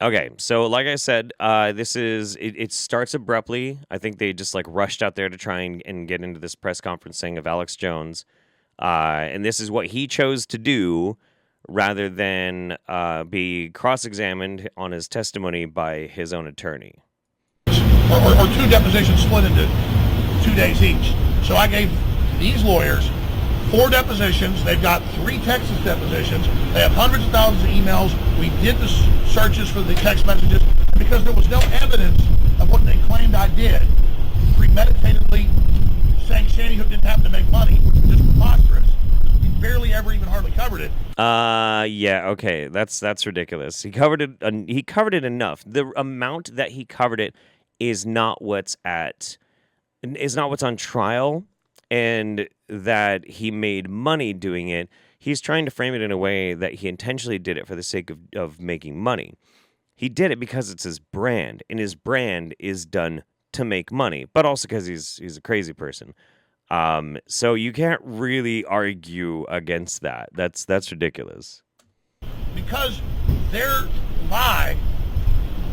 Okay, so like I said, it starts abruptly. I think they just like rushed out there to try and get into this press conference thing of Alex Jones, and this is what he chose to do rather than be cross-examined on his testimony by his own attorney. Or two depositions split into 2 days each. So I gave these lawyers 4 depositions. They've got 3 Texas depositions. They have hundreds of thousands of emails. We did the searches for the text messages because there was no evidence of what they claimed I did. Premeditatedly saying Sandy Hook didn't happen to make money, which was just preposterous. We barely ever even hardly covered it. Yeah, okay, that's ridiculous. He covered it. He covered it enough. The amount that he covered it is not what's on trial, and that he made money doing it. He's trying to frame it in a way that he intentionally did it for the sake of making money. He did it because it's his brand, and his brand is done to make money, but also because he's a crazy person. So you can't really argue against that. That's ridiculous. Because their lie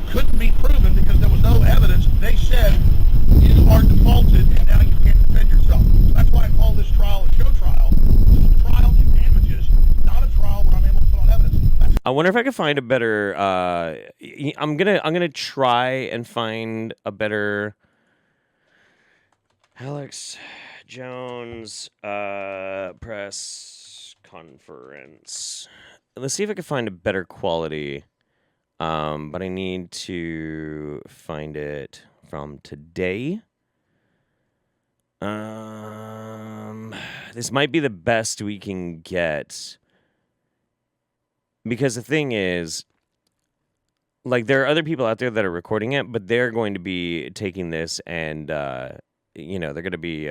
couldn't be proven because there was no evidence. They said you are defaulted and now you can't defend yourself. So that's why I call this trial a show trial. It's a trial in damages, not a trial where I'm able to put on evidence. I wonder if I could find a better. I'm gonna try and find a better Alex Jones press conference. Let's see if I can find a better quality. But I need to find it from today. This might be the best we can get. Because the thing is, like, there are other people out there that are recording it, but they're going to be taking this and, they're going to be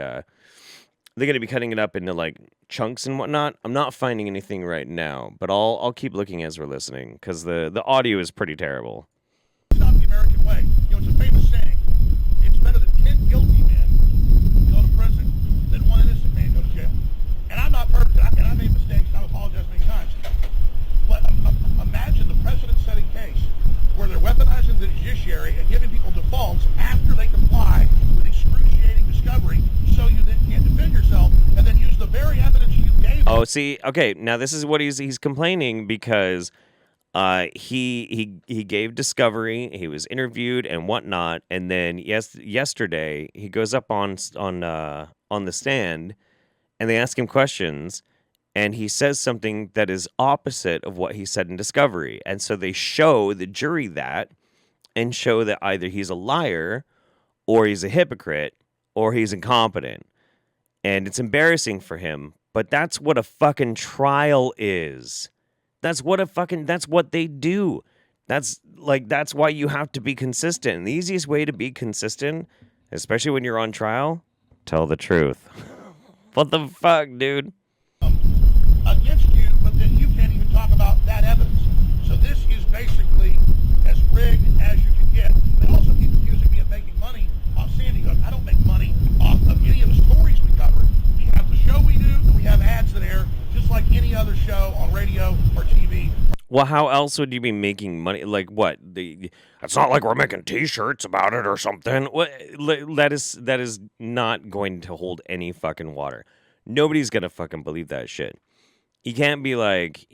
cutting it up into like chunks and whatnot. I'm not finding anything right now, but I'll keep looking as we're listening because the audio is pretty terrible. It's not the American way. It's a famous saying. It's better that 10 guilty men go to prison than 1 innocent man go to jail. And I'm not perfect, and I made mistakes, and I've apologized many times. But imagine the precedent-setting case where they're weaponizing the judiciary and giving people defaults after they comply with excruciating discovery, so you then can't defend yourself, and then use the very evidence you gave. Oh, see, okay, now this is what he's complaining because he gave discovery, he was interviewed and whatnot, and then yesterday he goes up on the stand, and they ask him questions, and he says something that is opposite of what he said in discovery, and so they show the jury that, and show that either he's a liar, or he's a hypocrite, or he's incompetent. And it's embarrassing for him, but that's what a fucking trial is. That's what they do. That's why you have to be consistent. And the easiest way to be consistent, especially when you're on trial, tell the truth. What the fuck, dude? Against you, but then you can't even talk about that evidence. So this is basically as rigged as you can get. They also keep accusing me of making money off Sandy Hook. I don't make money off of any of the stories we cover. We have the show we do, and we have ads that air, just like any other show on radio or TV. Well, how else would you be making money? Like what? It's not like we're making T-shirts about it or something. What? That is not going to hold any fucking water. Nobody's gonna fucking believe that shit. You can't be like,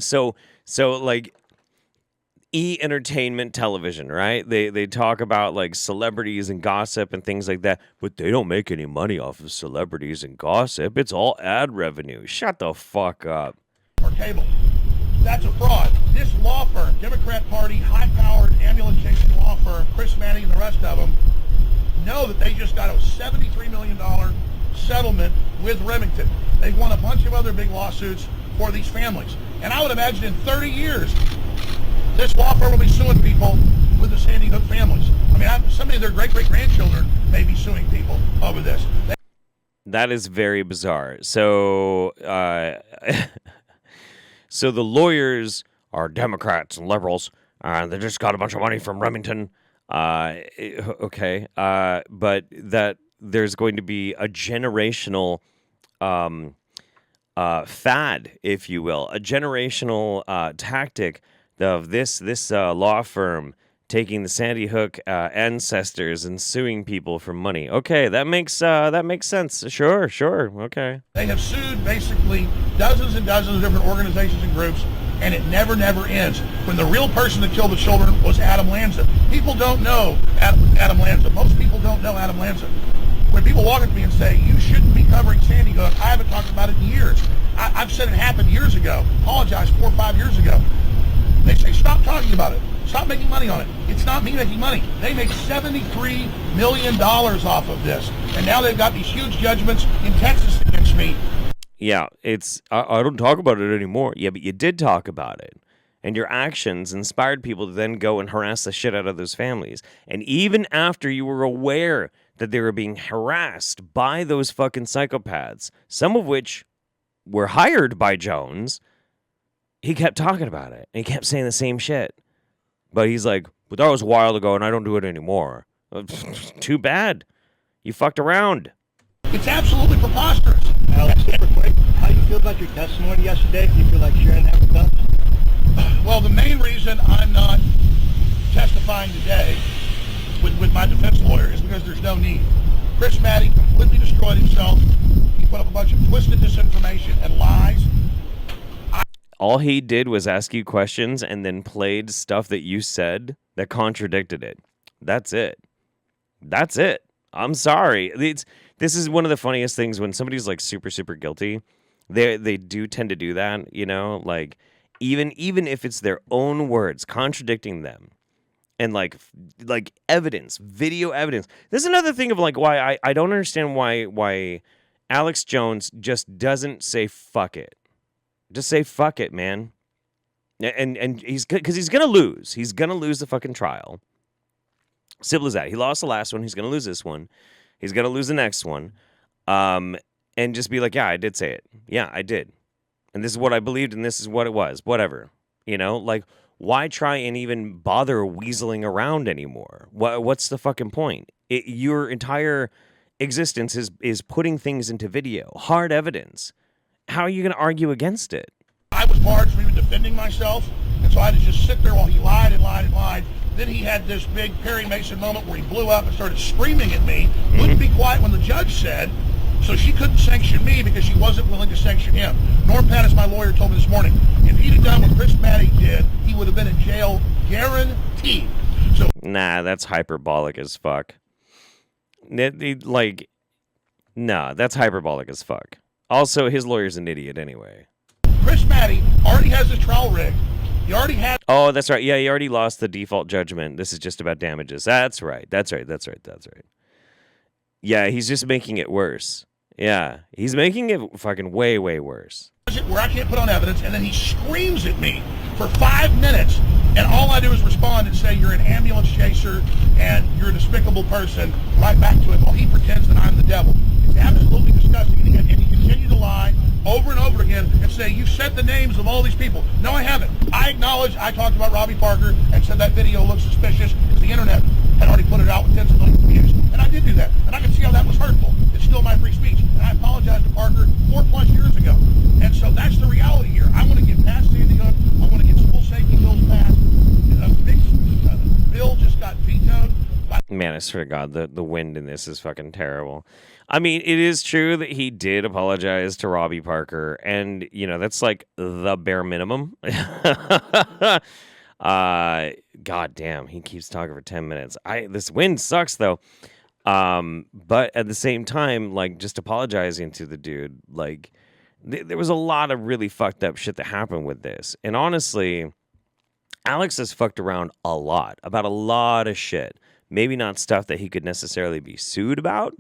so like entertainment television, right? They talk about like celebrities and gossip and things like that, but they don't make any money off of celebrities and gossip. It's all ad revenue. Shut the fuck up. Or cable. That's a fraud. This law firm, Democrat Party, high-powered, ambulance-chasing law firm, Chris Manning and the rest of them, know that they just got a $73 million settlement with Remington. They've won a bunch of other big lawsuits for these families. And I would imagine in 30 years, this law firm will be suing people with the Sandy Hook families. I mean, somebody of their great-great-grandchildren may be suing people over this. That is very bizarre. So, so the lawyers are Democrats and liberals, and they just got a bunch of money from Remington. Okay. But that there's going to be a generational fad, if you will, a generational tactic of this law firm taking the Sandy Hook ancestors and suing people for money. Okay, that makes sense. Sure, okay. They have sued basically dozens and dozens of different organizations and groups, and it never ends. When the real person that killed the children was Adam Lanza. People don't know Adam Lanza. Most people don't know Adam Lanza. When people walk up to me and say, you shouldn't be covering Sandy Hook, I haven't talked about it in years. I've said it happened years ago. Apologized 4 or 5 years ago. They say, stop talking about it. Stop making money on it. It's not me making money. They make $73 million off of this. And now they've got these huge judgments in Texas against me. Yeah, I don't talk about it anymore. Yeah, but you did talk about it. And your actions inspired people to then go and harass the shit out of those families. And even after you were aware that they were being harassed by those fucking psychopaths, some of which were hired by Jones, he kept talking about it. And he kept saying the same shit. But he's like, but that was a while ago and I don't do it anymore. Too bad. You fucked around. It's absolutely preposterous. Alex, super quick, how do you feel about your testimony yesterday? Do you feel like sharing that with us? Well, the main reason I'm not testifying today with my defense lawyer is because there's no need. Chris Matty completely destroyed himself. He put up a bunch of twisted disinformation and lies. All he did was ask you questions and then played stuff that you said that contradicted it. That's it. I'm sorry. This is one of the funniest things when somebody's like super, super guilty. They do tend to do that, you know, like even if it's their own words contradicting them and like evidence, video evidence. There's another thing of like why I don't understand why Alex Jones just doesn't say fuck it. Just say fuck it, man. And he's because he's gonna lose. He's gonna lose the fucking trial. Simple as that. He lost the last one. He's gonna lose this one. He's gonna lose the next one. And just be like, yeah, I did say it. Yeah, I did. And this is what I believed, and this is what it was. Whatever. You know, like, why try and even bother weaseling around anymore? What's the fucking point? Your entire existence is putting things into video, hard evidence. How are you going to argue against it? I was barred from even defending myself, and so I had to just sit there while he lied and lied and lied. Then he had this big Perry Mason moment where he blew up and started screaming at me. Wouldn't be quiet when the judge said, so she couldn't sanction me because she wasn't willing to sanction him. Norm Pattis, my lawyer, told me this morning, if he'd have done what Chris Matty did, he would have been in jail, guaranteed. So, nah, that's hyperbolic as fuck. Nah, that's hyperbolic as fuck. Also, his lawyer's an idiot anyway. Chris Matty already has his trial rigged. He already had... Oh, that's right. Yeah, he already lost the default judgment. This is just about damages. That's right. Yeah, he's just making it worse. Yeah, he's making it fucking way, way worse. Where I can't put on evidence, and then he screams at me for 5 minutes, and all I do is respond and say, you're an ambulance chaser, and you're a despicable person, right back to him while he pretends that I'm the devil. It's absolutely disgusting, and he continued to lie over and over again and say, you said the names of all these people. No, I haven't. I acknowledge I talked about Robbie Parker and said that video looks suspicious because the internet had already put it out with tens of millions of views. And I did do that. And I can see how that was hurtful. It's still my free speech. And I apologized to Parker 4+ years ago. And so that's the reality here. I want to get past Sandy Hook. I want to get school safety bills passed. A big bill just got vetoed. Man, I swear to God, the wind in this is fucking terrible. I mean, it is true that he did apologize to Robbie Parker, and, you know, that's like the bare minimum. God damn, he keeps talking for 10 minutes. This wind sucks, though. But at the same time, like, just apologizing to the dude, like, there was a lot of really fucked up shit that happened with this. And honestly, Alex has fucked around a lot, about a lot of shit. Maybe not stuff that he could necessarily be sued about,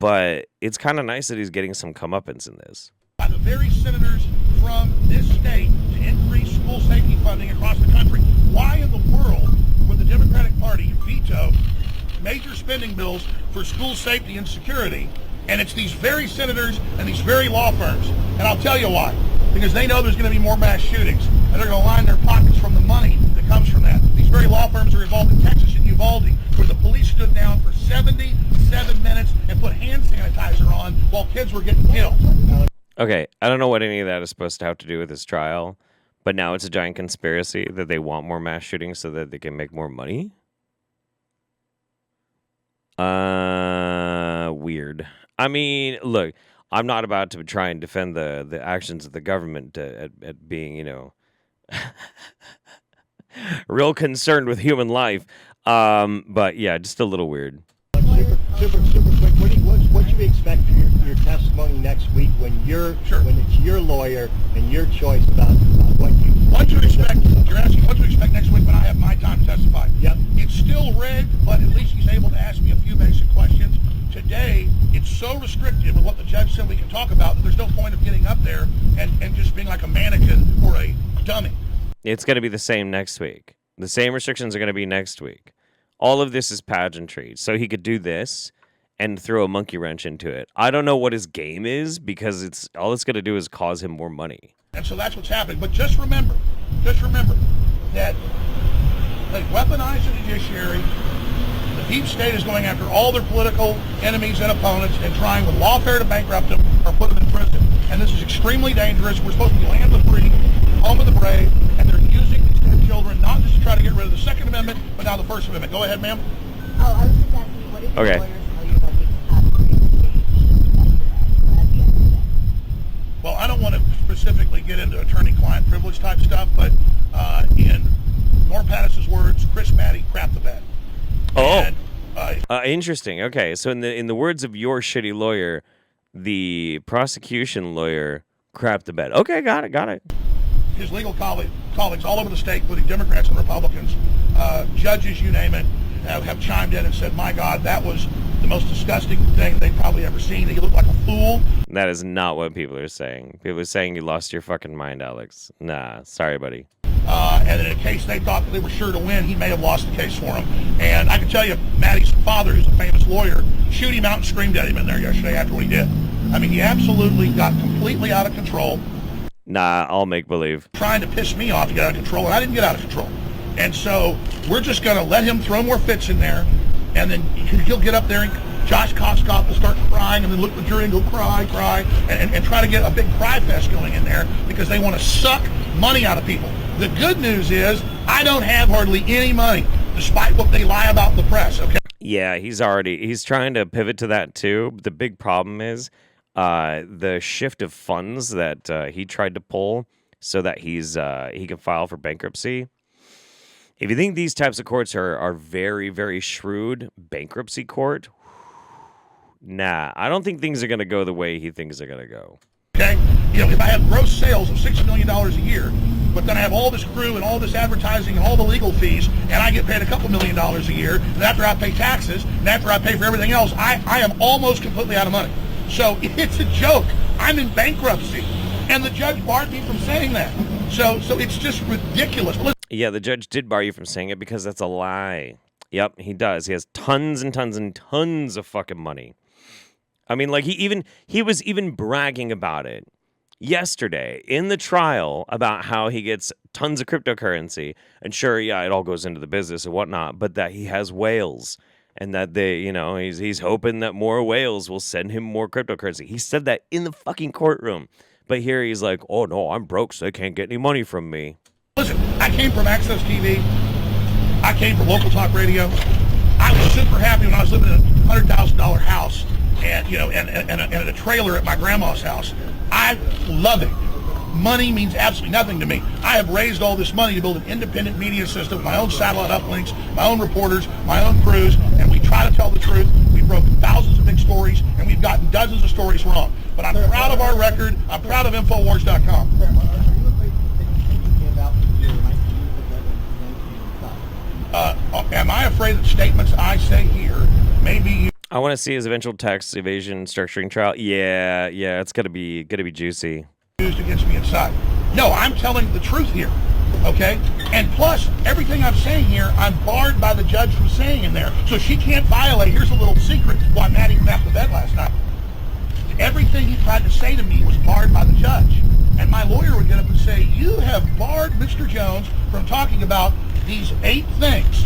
but it's kind of nice that he's getting some comeuppance in this. By the very senators from this state to increase school safety funding across the country. Why in the world would the Democratic Party veto major spending bills for school safety and security? And it's these very senators and these very law firms. And I'll tell you why. Because they know there's going to be more mass shootings. And they're going to line their pockets from the money that comes from that. These very law firms are involved in Texas and Uvalde, where the police stood down for 77 minutes and put hand sanitizer on while kids were getting killed. Okay, I don't know what any of that is supposed to have to do with this trial, But now it's a giant conspiracy that they want more mass shootings so that they can make more money? Weird. I mean, look, I'm not about to try and defend the actions of the government at being, you know, real concerned with human life. But yeah, just a little weird. Super quick. What should we expect for your testimony next week when when it's your lawyer and your choice about what you... What to expect? You're asking what to expect next week when I have my time to testify. Yep. It's still rigged, but at least he's able to ask me a few basic questions. Today, it's so restrictive with what the judge said we can talk about that there's no point of getting up there and just being like a mannequin or a dummy. It's going to be the same next week. The same restrictions are going to be next week. All of this is pageantry. So he could do this and throw a monkey wrench into it. I don't know what his game is because all it's going to do is cause him more money. And so that's what's happening. But just remember that they weaponize the judiciary. The deep state is going after all their political enemies and opponents and trying with lawfare to bankrupt them or put them in prison. And this is extremely dangerous. We're supposed to be land of the free, home of the brave, and they're using these dead children not just to try to get rid of the Second Amendment, but now the First Amendment. Go ahead, ma'am. Oh, I was just asking, what did your Okay. lawyers tell you about the Well, I don't want to specifically get into attorney-client privilege type stuff, but in Norm Pattis's words, Chris Maddie crapped the bed. Oh. And, Interesting. Okay, so in the words of your shitty lawyer, the prosecution lawyer crapped the bed. Okay, got it. his legal colleagues all over the state, including Democrats and Republicans, judges, you name it, have chimed in and said, my God, that was the most disgusting thing they've probably ever seen. He looked like a fool. That is not what people are saying. People are saying you lost your fucking mind, Alex. Nah, sorry, buddy. And in a case they thought that they were sure to win, he may have lost the case for him. And I can tell you, Maddie's father, who's a famous lawyer, chewed him out and screamed at him in there yesterday after what he did. I mean, he absolutely got completely out of control. Nah, I'll make believe. Trying to piss me off to get out of control, and I didn't get out of control. And so we're just going to let him throw more fits in there, and then he'll get up there, and Josh Koskoff will start crying, and then look at the jury and go cry, and try to get a big cry fest going in there because they want to suck money out of people. The good news is I don't have hardly any money, despite what they lie about in the press, okay? Yeah, he's trying to pivot to that too. But the big problem is the shift of funds that he tried to pull so that he can file for bankruptcy. If you think these types of courts are very, very shrewd, bankruptcy court, nah, I don't think things are going to go the way he thinks they're going to go. Okay? You know, if I have gross sales of $60 million a year, but then I have all this crew and all this advertising and all the legal fees, and I get paid a couple $1 million a year, and after I pay taxes, and after I pay for everything else, I am almost completely out of money. So it's a joke. I'm in bankruptcy. And the judge barred me from saying that. So it's just ridiculous. Yeah, the judge did bar you from saying it because that's a lie. Yep, he does. He has tons and tons and tons of fucking money. I mean, like he was even bragging about it yesterday in the trial about how he gets tons of cryptocurrency. And sure, yeah, it all goes into the business and whatnot, but that he has whales and that he's hoping that more whales will send him more cryptocurrency. He said that in the fucking courtroom. But here he's like, oh no, I'm broke, so they can't get any money from me. Listen, I came from Access TV. I came from local talk radio. I was super happy when I was living in a $100,000 house and a trailer at my grandma's house. I love it. Money means absolutely nothing to me. I have raised all this money to build an independent media system with my own satellite uplinks, my own reporters, my own crews, and we try to tell the truth. We've broken thousands of big stories, and we've gotten dozens of stories wrong. But I'm proud of our record. I'm proud of Infowars.com. Am I afraid that statements I say here may be I want to see his eventual tax evasion structuring trial. Yeah, it's gonna be juicy. used against me inside? No, I'm telling the truth here, okay? And plus, everything I'm saying here, I'm barred by the judge from saying in there. So she can't violate. Here's a little secret why Maddie left the bed last night. Everything he tried to say to me was barred by the judge. And my lawyer would get up and say, you have barred Mr. Jones from talking about these 8 things.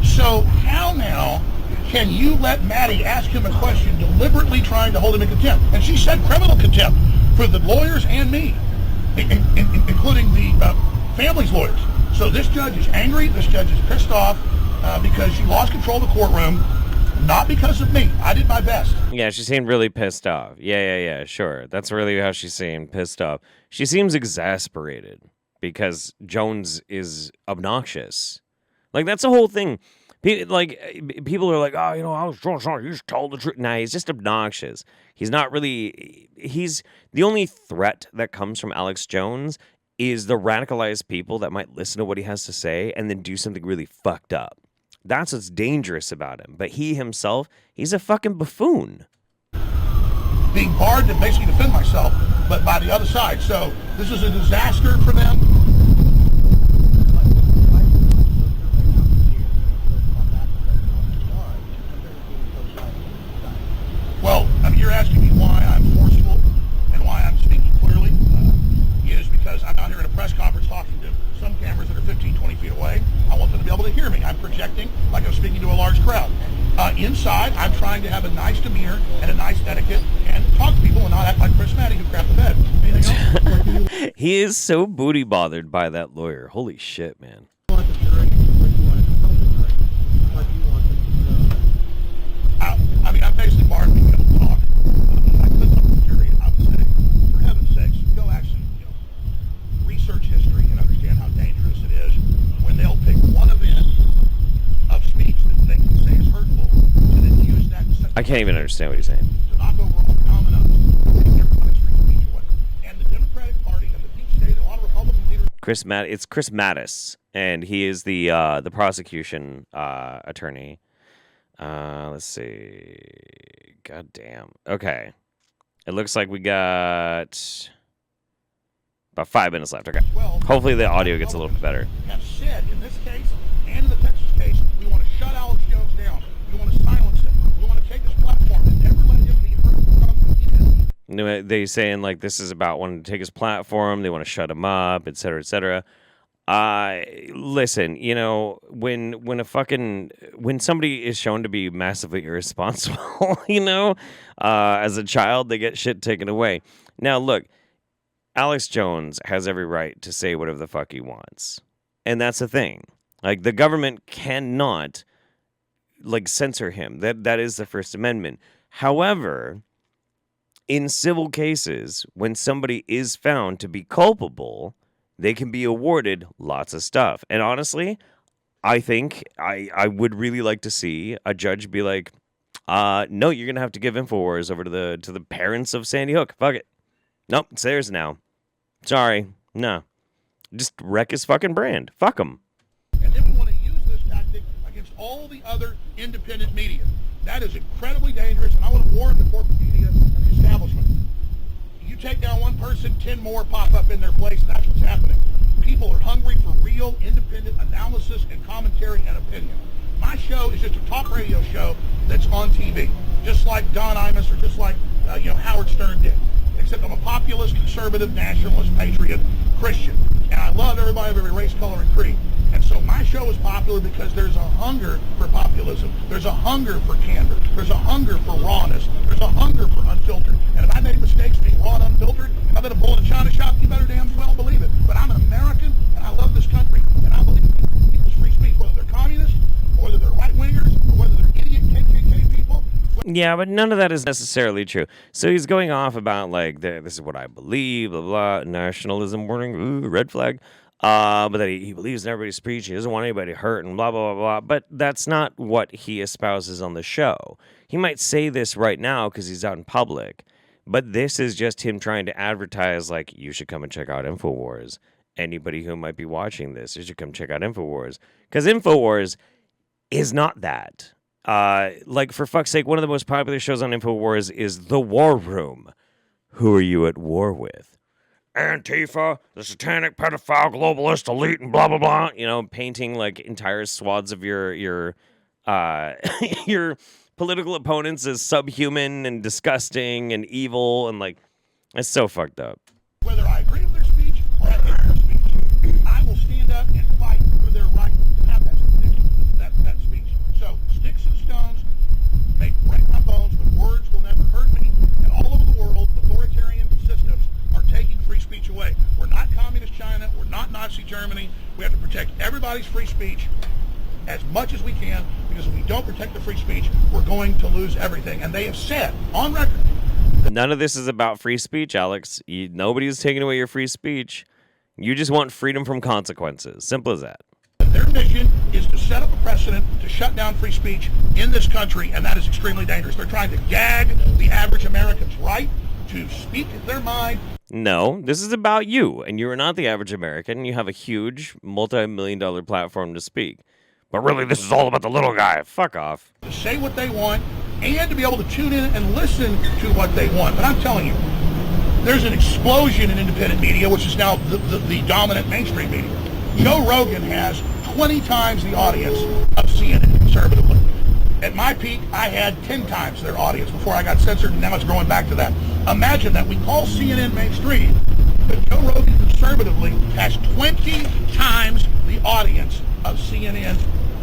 So how now can you let Maddie ask him a question deliberately trying to hold him in contempt? And she said criminal contempt for the lawyers and me. including the family's lawyers. So this judge is angry. This judge is pissed off because she lost control of the courtroom, not because of me. I did my best. Yeah, she seemed really pissed off. Yeah, sure. That's really how she seemed, pissed off. She seems exasperated because Jones is obnoxious. Like, that's the whole thing. People are like, oh, you know, I was drunk, you just told the truth. Nah, he's just obnoxious. He's not really... He's... The only threat that comes from Alex Jones is the radicalized people that might listen to what he has to say and then do something really fucked up. That's what's dangerous about him. But he himself, he's a fucking buffoon. Being barred to basically defend myself, but by the other side. So this is a disaster for them. Well, I mean, you're asking me why I'm forceful and why I'm speaking clearly. Is because I'm out here in a press conference talking to some cameras that are 15, 20 feet away. I want them to be able to hear me. I'm projecting like I'm speaking to a large crowd. Inside, I'm trying to have a nice demeanor and a nice etiquette and talk to people and not act like Chris Matty who crapped the bed. Anything else? He is so booty bothered by that lawyer. Holy shit, man. I mean, I'm basically barred being able to talk. I could talk to the jury, I would say, for heaven's sakes, go actually, research history and understand how dangerous it is when they'll pick one event of speech that they can say is hurtful and then use that I can't even understand what he's saying. to knock over all dominoes, taking everybody's free speech away. And the Democratic Party and the deep state, a lot of Republican leaders... It's Chris Mattis, and he is the prosecution attorney. Let's see. God damn. Okay. It looks like we got about 5 minutes left. Okay. Hopefully the audio gets a little bit better. Have said in this case and in the Texas case, we want to shut Alex Jones down. We want to silence him. We want to take his platform and never let him be heard again. They saying like this is about wanting to take his platform. They want to shut him up, et cetera, et cetera. Listen, you know, when somebody is shown to be massively irresponsible, you know, as a child, they get shit taken away. Now, look, Alex Jones has every right to say whatever the fuck he wants. And that's the thing. Like, the government cannot, like, censor him. That is the First Amendment. However, in civil cases, when somebody is found to be culpable, they can be awarded lots of stuff. And honestly, I think I would really like to see a judge be like, no, you're going to have to give InfoWars over to the parents of Sandy Hook. Fuck it. Nope, it's theirs now. Sorry. No. Just wreck his fucking brand. Fuck him. And then we want to use this tactic against all the other independent media. That is incredibly dangerous, and I want to warn the corporate media and the establishment. You take down one person, 10 more pop up in their place, and that's what's happening. People are hungry for real, independent analysis and commentary and opinion. My show is just a talk radio show that's on TV, just like Don Imus or just like Howard Stern did. Except I'm a populist, conservative, nationalist, patriot, Christian, and I love everybody of every race, color, and creed. And so my show is popular because there's a hunger for populism. There's a hunger for candor. There's a hunger for rawness. There's a hunger for unfiltered. And if I made mistakes being raw and unfiltered, if I've been a bull in a china shop, you better damn well believe it. But I'm an American, and I love this country, and I believe in people's free speech, whether they're communists, or whether they're right-wingers, or whether they're idiot KKK people. Yeah, but none of that is necessarily true. So he's going off about, like, this is what I believe, blah, blah, nationalism warning, ooh, red flag. But that he believes in everybody's speech. He doesn't want anybody hurt and blah, blah, blah, blah. But that's not what he espouses on the show. He might say this right now because he's out in public. But this is just him trying to advertise, like, you should come and check out InfoWars. Anybody who might be watching this, you should come check out InfoWars. Because InfoWars is not that. Like, for fuck's sake, one of the most popular shows on InfoWars is The War Room. Who are you at war with? Antifa, the satanic pedophile globalist elite, and blah blah blah. You know, painting like entire swaths of your your political opponents as subhuman and disgusting and evil, and like it's so fucked up. Whether I agree with their speech or I hate their speech, I will stand up and fight for their right to have that speech. So sticks and stones may break my bones, but words will never hurt me. And all over the world, authoritarian systems are taking free speech away. We're not everybody's free speech as much as we can, because if we don't protect the free speech, we're going to lose everything. And they have said on record. None of this is about free speech, Alex. Nobody's taking away your free speech. You just want freedom from consequences. Simple as that. Their mission is to set up a precedent to shut down free speech in this country, and that is extremely dangerous. They're trying to gag the average American's right to speak their mind. No, this is about you, and you are not the average American. You have a huge, multi-million-dollar platform to speak. But really, this is all about the little guy. Fuck off. To say what they want and to be able to tune in and listen to what they want. But I'm telling you, there's an explosion in independent media, which is now the dominant mainstream media. Joe Rogan has 20 times the audience of CNN conservatively. At my peak, I had 10 times their audience before I got censored, and now it's growing back to that. Imagine that. We call CNN mainstream, but Joe Rogan conservatively has 20 times the audience of CNN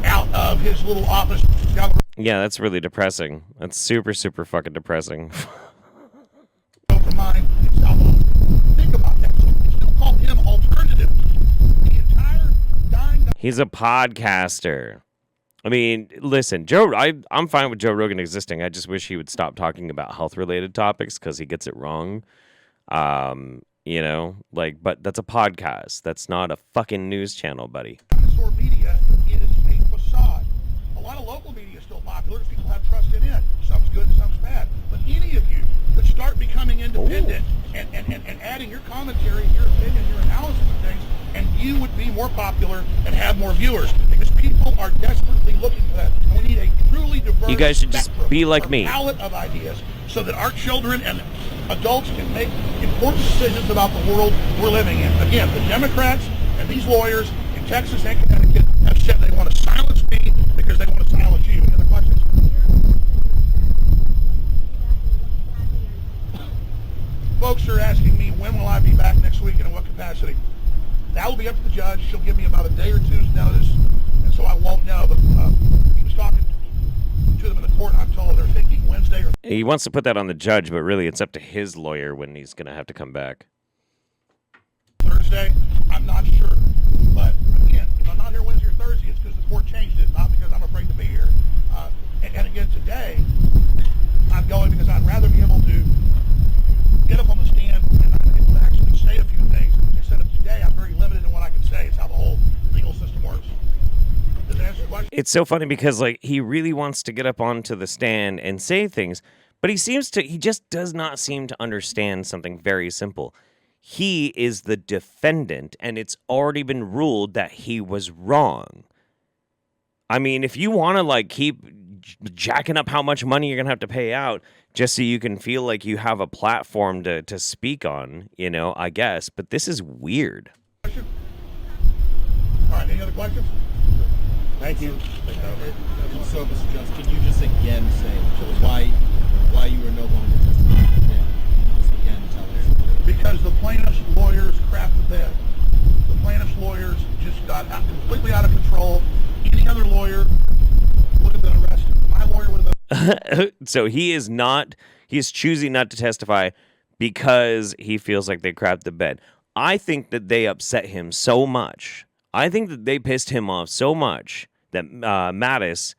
out of his little office. Yeah, that's really depressing. That's super, super fucking depressing. Think about that. So we still call him alternative. The entire dying. He's a podcaster. I mean, listen, I'm fine with Joe Rogan existing. I just wish he would stop talking about health-related topics because he gets it wrong. But that's a podcast. That's not a fucking news channel, buddy. Dinosaur media is a facade. A lot of local media is still popular. People have trust in it. Some's good and some's bad. But any of you that start becoming independent and adding your commentary, your opinion, your analysis of things, and you would be more popular and have more viewers because people are desperately looking for that. And we need a truly diverse. You guys should just be like me. Palette of ideas so that our children and adults can make important decisions about the world we're living in. Again, the Democrats and these lawyers in Texas and Connecticut have said they want to silence me because they want to silence you. Any other questions? Folks are asking me when will I be back next week and in what capacity. That will be up to the judge. She'll give me about a day or two's notice, and so I won't know. But he was talking to them in the court, and I'm told they're thinking Wednesday or He wants to put that on the judge, but really it's up to his lawyer when he's going to have to come back. Thursday. I'm not sure. But again, if I'm not here Wednesday or Thursday, it's because the court changed it, not because I'm afraid to be here. And again, today, I'm going because I'd rather be able to get up on the stand and I'm able to actually say a few things. Instead of today, I'm very limited in what I can say. It's how the whole legal system works. Does that answer the question? It's so funny because he really wants to get up onto the stand and say things, but he just does not seem to understand something very simple. He is the defendant, and it's already been ruled that he was wrong. I mean, if you want to keep jacking up how much money you're going to have to pay out just so you can feel like you have a platform to speak on, I guess. But this is weird. All right, any other questions? Thank you. So, Mr. Jones, can you just again say why you were no longer testifying today? Just again tell us. Because the plaintiff's lawyers crapped the bed. The plaintiff's lawyers just got completely out of control. Any other lawyer would have been arrested. My lawyer would have been. So he's choosing not to testify because he feels like they crapped the bed. I think that they upset him so much. I think that they pissed him off so much that Mattis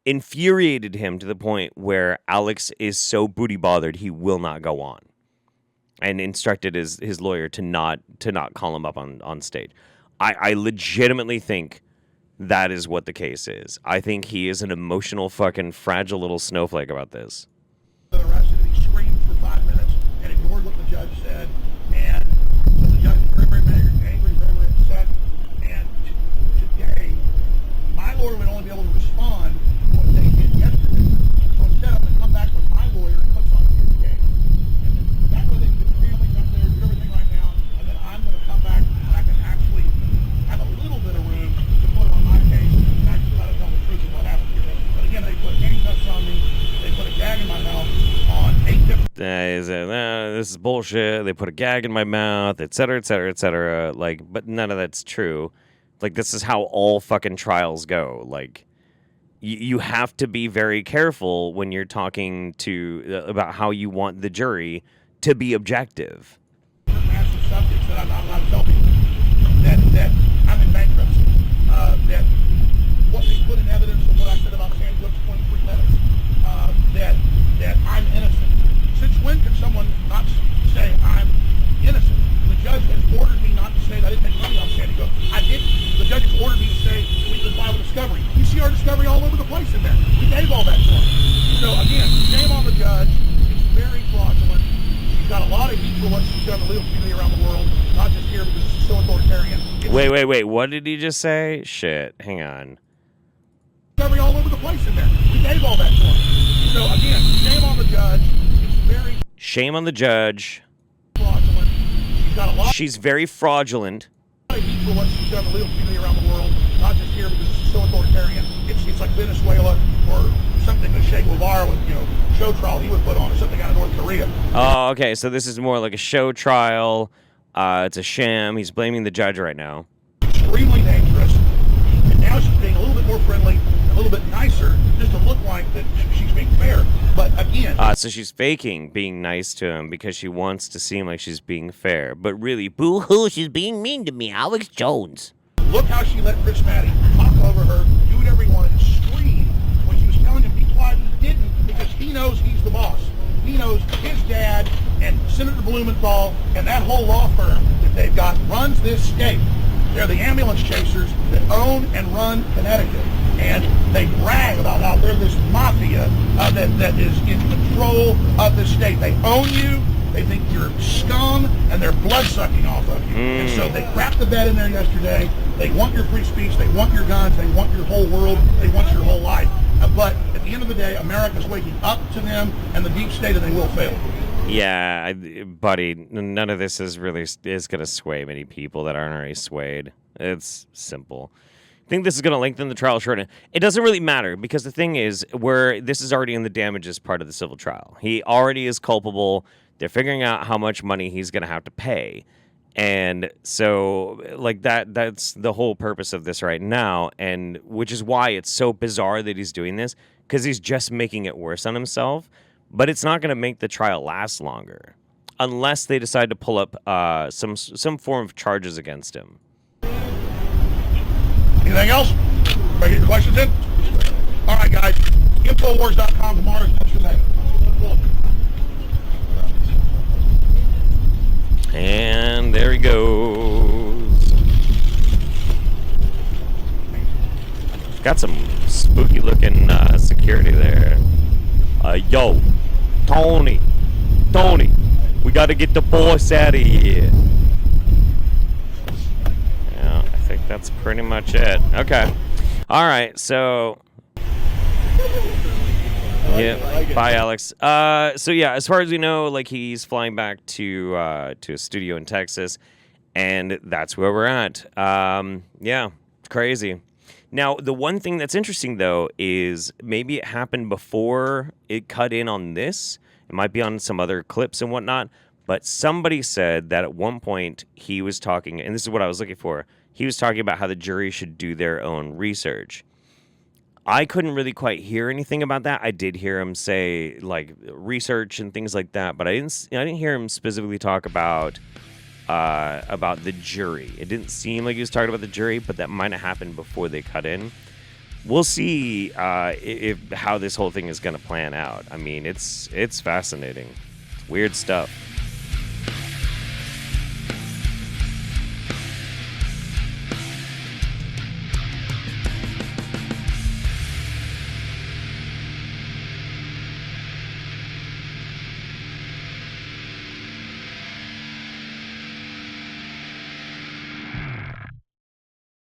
infuriated him to the point where Alex is so booty bothered he will not go on, and instructed his lawyer to not call him up on stage. I legitimately think that is what the case is. I think he is an emotional fucking fragile little snowflake about this. Arrested, and he screamed for 5 minutes and ignored what the judge said, and so the judge was very, very angry, very, very upset. And today, my lawyer would only be able to respond to what they did yesterday. So instead, I'm going to come back with my lawyer and put something in the case. And that's what they do. The families up there do everything right now, and then I'm going to come back and I can actually have a little bit of room to put on my case and actually let them tell the truth of what happened here. But again, they put handcuffs on me. They put a gag in my mouth on 8 different. This is bullshit. They put a gag in my mouth, et cetera, et cetera, et cetera. But none of that's true. This is how all fucking trials go. You have to be very careful when you're talking about how you want the jury to be objective. Massive subjects that I'm not allowed to tell people that I'm in bankruptcy. that what they put in evidence of what I said about Sandy Hook's 23 minutes, that I'm innocent. Since when can someone not say I'm innocent? The judge has ordered me not to say that I didn't make money on Sandy Hook. I didn't. The judge has ordered me to say we can file a discovery. You see our discovery all over the place in there. We gave all that to him. So again, shame on the judge. It's very fraudulent. She's got a lot of heat for what she's done to the legal community around the world, not just here because it's so authoritarian. Wait. What did he just say? Shit. Hang on. Discovery all over the place in there. We gave all that to him. So again, shame on the judge. It's very Shame on the judge. fraudulent. She's got a lot She's very fraudulent. of heat for what she's done to the legal community around the world, not just here because it's so authoritarian. It's like Venezuela or something that Che Guevara would, show trial he would put on, or something out of North Korea. Oh, okay. So this is more like a show trial. It's a sham. He's blaming the judge right now. Extremely dangerous. And now she's being a little bit more friendly, a little bit nicer, just to look like that she's being fair. But again, So she's faking being nice to him because she wants to seem like she's being fair. But really, boo-hoo, she's being mean to me. Alex Jones. look how she let Chris Matty talk over her, do whatever he wanted, and scream when she was telling him to be quiet. He didn't because he knows he's the boss. He knows his dad and Senator Blumenthal and that whole law firm that they've got runs this state. They're the ambulance chasers that own and run Connecticut. And they brag about how they're this mafia that is in control of the state. They own you. They think you're scum, and they're blood-sucking off of you. And so they crapped the bed in there yesterday. They want your free speech. They want your guns. They want your whole world. They want your whole life. But at the end of the day, America's waking up to them and the deep state, and they will fail. Yeah, buddy, none of this is going to sway many people that aren't already swayed. It's simple. I think this is going to lengthen the trial short. It doesn't really matter because the thing is, this is already in the damages part of the civil trial. He already is culpable. They're figuring out how much money he's going to have to pay. And so, like, that's the whole purpose of this right now, and which is why it's so bizarre that he's doing this, because he's just making it worse on himself. But it's not going to make the trial last longer, unless they decide to pull up some form of charges against him. Anything else? Everybody get your questions in? All right, guys. Infowars.com tomorrow's next day. And there he goes. Got some spooky looking security there. Yo, Tony, we got to get the boss out of here. Yeah, I think that's pretty much it. Okay. All right, so... Yeah, bye, Alex. So yeah, as far as we know, like, he's flying back to a studio in Texas, and that's where we're at. Yeah, it's crazy. Now, the one thing that's interesting, though, is maybe it happened before it cut in on this. It might be on some other clips and whatnot, but somebody said that at one point he was talking, and this is what I was looking for, he was talking about how the jury should do their own research. I couldn't really quite hear anything about that. I did hear him say, like, research and things like that, but I didn't hear him specifically talk about the jury. It didn't seem like he was talking about the jury, but that might have happened before they cut in. We'll see how this whole thing is going to plan out. I mean, it's fascinating. It's weird stuff.